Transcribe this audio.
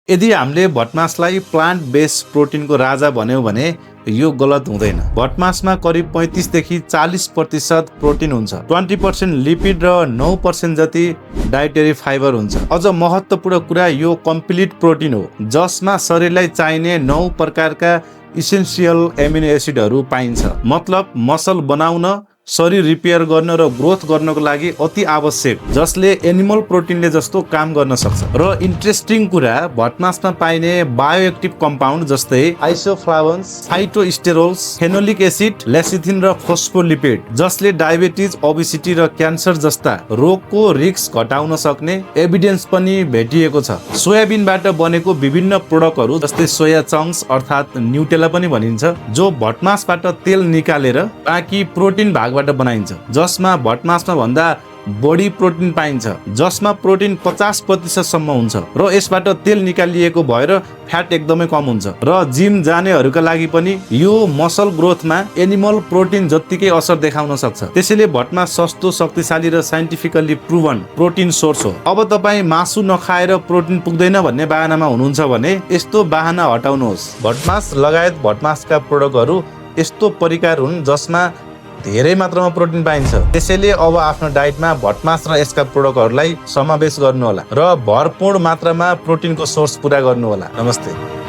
यदि हामीले भटमासलाई plant based प्रोटिनको राजा भन्यौँ भने यो गलत हुँदैन। भटमासमा करिब 35 देखि 40% प्रोटिन हुन्छ, 20% लिपिड र 9% जति डाइटरी फाइबर हुन्छ। अझ महत्त्वपूर्ण कुरा यो कम्प्लिट प्रोटिन हो जसमा शरीरलाई चाहिने 9 प्रकारका इसेन्सियल एमिनो एसिडहरू पाइन्छ। मतलब मसल बनाउन, शरीर रिपेयर गर्न र ग्रोथ गर्नको लागि अति आवश्यक, जसले एनिमल प्रोटिनले जस्तो काम गर्न सक्छ। र इन्ट्रेस्टिङ कुरा, भटमासमा पाइने बायोएक्टिभ कम्पाउन्ड जस्तै आइसोफ्लावोन्स, फाइटोस्टेरोल्स, फेनोलिक एसिड, लेसिथिन र फोस्फोलिपिड जसले डायबिटिज, ओबेसिटी र क्यान्सर जस्ता रोगको रिस्क घटाउन सक्ने एभिडेन्स पनि भेटिएको छ। सोयाबिनबाट बनेको विभिन्न प्रोडक्टहरू जस्तै सोया चङ्क्स अर्थात् न्युटेला पनि भनिन्छ, जो भटमासबाट तेल निकालेर बाँकी प्रोटिन भागबाट बनाइन्छ, जसमा भटमासमा भन्दा बढी प्रोटिन पाइन्छ, जसमा प्रोटिन 50% सम्म हुन्छ र यसबाट तेल निकालिएको भएर फ्याट एकदमै कम हुन्छ। र जिम जानेहरूका लागि पनि यो मसल ग्रोथमा एनिमल प्रोटिन जत्तिकै असर देखाउन सक्छ। त्यसैले भटमास सस्तो, शक्तिशाली र साइन्टिफिकली प्रुभन प्रोटिन सोर्स हो। अब तपाईँ मासु नखाएर प्रोटिन पुग्दैन भन्ने बाहनामा हुनुहुन्छ भने यस्तो बाहना हटाउनुहोस्। भटमास लगायत भटमासका प्रोडक्टहरू यस्तो परिकार हुन् जसमा धेरै मात्रामा प्रोटिन पाइन्छ। त्यसैले अब आफ्नो डाइटमा भटमास र यसका प्रोडक्टहरूलाई समावेश गर्नुहोला र भरपूर्ण मात्रामा प्रोटिनको सोर्स पुरा गर्नुहोला। नमस्ते।